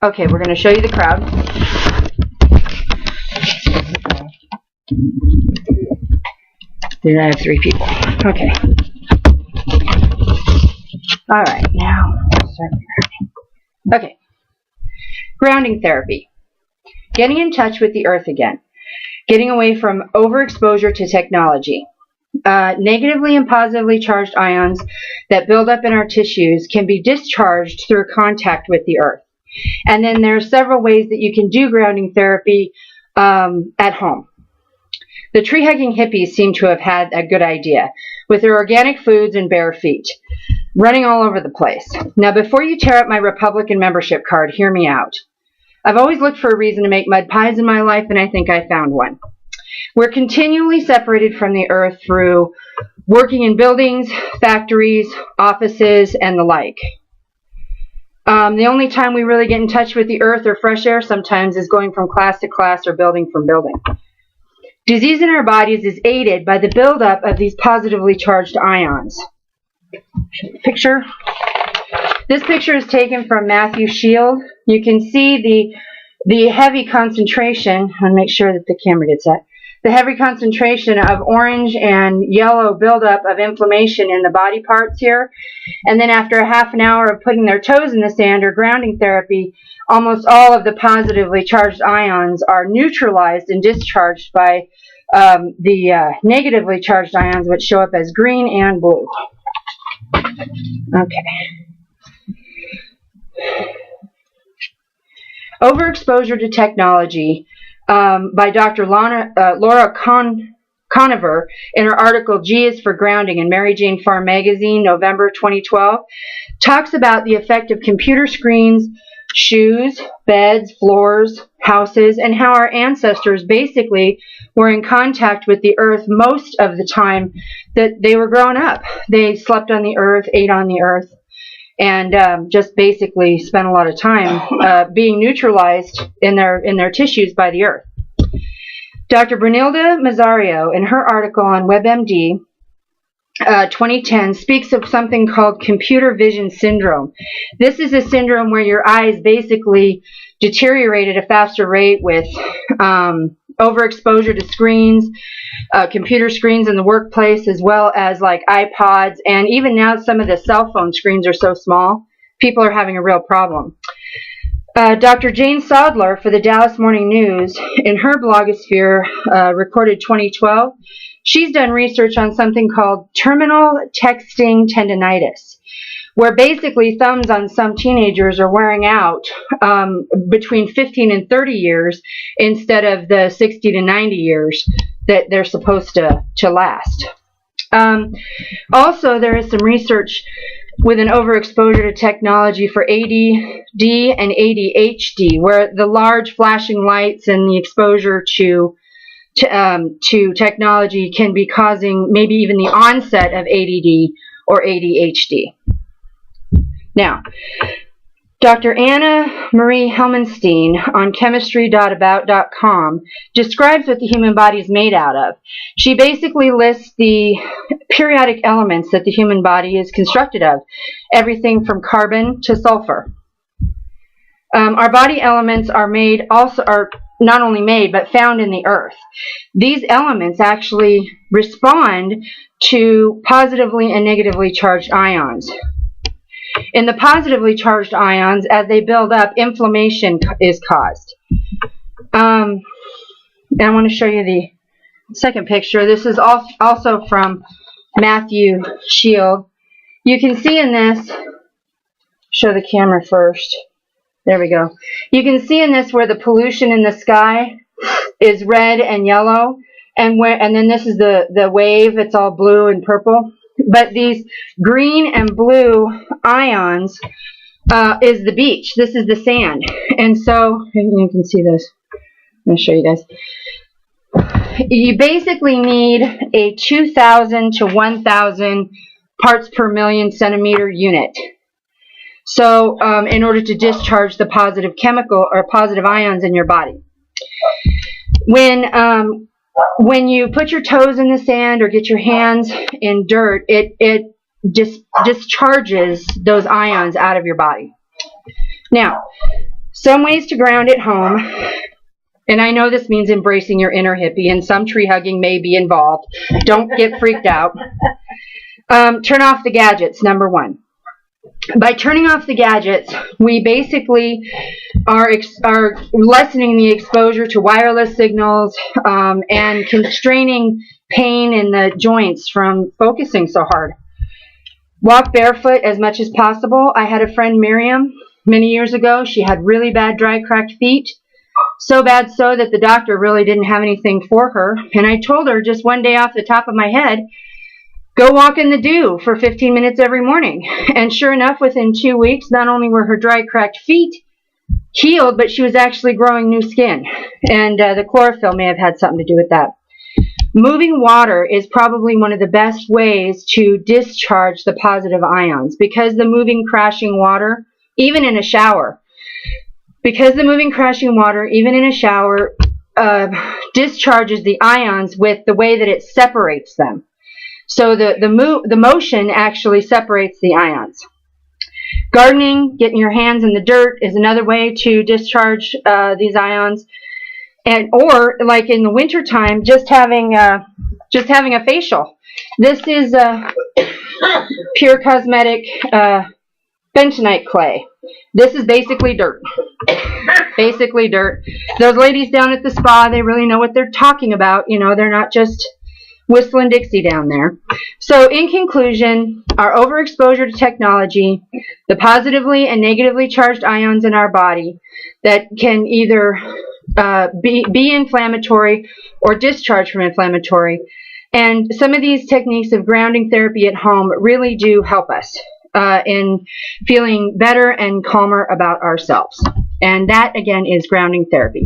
Okay, we're going to show you the crowd. Then I have 3 people. Okay. All right, now start grounding. Okay. Grounding therapy. Getting in touch with the earth again. Getting away from overexposure to technology. Negatively and positively charged ions that build up in our tissues can be discharged through contact with the earth. And then there are several ways that you can do grounding therapy at home. The tree-hugging hippies seem to have had a good idea with their organic foods and bare feet, running all over the place. Now, before you tear up my Republican membership card, hear me out. I've always looked for a reason to make mud pies in my life, and I think I found one. We're continually separated from the earth through working in buildings, factories, offices, and the like. The only time we really get in touch with the earth or fresh air sometimes is going from class to class or building from building. Disease in our bodies is aided by the buildup of these positively charged ions. Picture. This picture is taken from Matthew Shield. You can see the heavy concentration. I'll make sure that the camera gets that. The heavy concentration of orange and yellow buildup of inflammation in the body parts here. And then after a half an hour of putting their toes in the sand or grounding therapy, almost all of the positively charged ions are neutralized and discharged by the negatively charged ions, which show up as green and blue. Okay. Overexposure to technology by Dr. Laura Conover in her article G is for Grounding in Mary Jane Farm Magazine, November 2012, talks about the effect of computer screens, shoes, beds, floors, houses, and how our ancestors basically were in contact with the earth most of the time that they were growing up. They slept on the earth, ate on the earth, and just basically spent a lot of time being neutralized in their tissues by the earth. Dr. Brunilda Mazzario, in her article on WebMD 2010, speaks of something called computer vision syndrome. This is a syndrome where your eyes basically deteriorate at a faster rate with overexposure to screens, computer screens in the workplace, as well as like iPods, and even now some of the cell phone screens are so small, people are having a real problem. Dr. Jane Sodler for the Dallas Morning News, in her blogosphere recorded 2012, she's done research on something called terminal texting tendinitis, where basically thumbs on some teenagers are wearing out between 15 and 30 years instead of the 60 to 90 years that they're supposed to last. Also, there is some research with an overexposure to technology for ADD and ADHD, where the large flashing lights and the exposure to technology can be causing maybe even the onset of ADD or ADHD. Now, Dr. Anna Marie Helmenstein on chemistry.about.com describes what the human body is made out of. She basically lists the periodic elements that the human body is constructed of, everything from carbon to sulfur. Our body elements are not only made but found in the earth. These elements actually respond to positively and negatively charged ions. In the positively charged ions, as they build up, inflammation is caused. And I want to show you the second picture. This is also from Matthew Shield. You can see in this, show the camera first. There we go. You can see in this where the pollution in the sky is red and yellow, and then this is the wave. It's all blue and purple. But these green and blue ions is the beach. This is the sand. And so, you can see this. I'm going to show you guys. You basically need a 2,000 to 1,000 parts per million centimeter unit. So, in order to discharge the positive chemical or positive ions in your body. When you put your toes in the sand or get your hands in dirt, it discharges those ions out of your body. Now, Some ways to ground at home, and I know this means embracing your inner hippie, and some tree hugging may be involved. Don't get freaked out. Turn off the gadgets, number one. By turning off the gadgets, we basically are lessening the exposure to wireless signals and constraining pain in the joints from focusing so hard. Walk barefoot as much as possible. I had a friend, Miriam, many years ago. She had really bad, dry, cracked feet. So bad so that the doctor really didn't have anything for her. And I told her just one day off the top of my head, go walk in the dew for 15 minutes every morning. And sure enough, within 2 weeks, not only were her dry, cracked feet healed, but she was actually growing new skin. And the chlorophyll may have had something to do with that. Moving water is probably one of the best ways to discharge the positive ions, because the moving, crashing water, even in a shower, discharges the ions with the way that it separates them. So the motion actually separates the ions. Gardening, getting your hands in the dirt, is another way to discharge these ions. Or like in the wintertime, just having a facial. This is pure cosmetic bentonite clay. This is basically dirt. Basically dirt. Those ladies down at the spa, they really know what they're talking about. You know, they're not just whistling Dixie down there. So in conclusion, our overexposure to technology, the positively and negatively charged ions in our body that can either be inflammatory or discharge from inflammatory. And some of these techniques of grounding therapy at home really do help us in feeling better and calmer about ourselves. And that, again, is grounding therapy.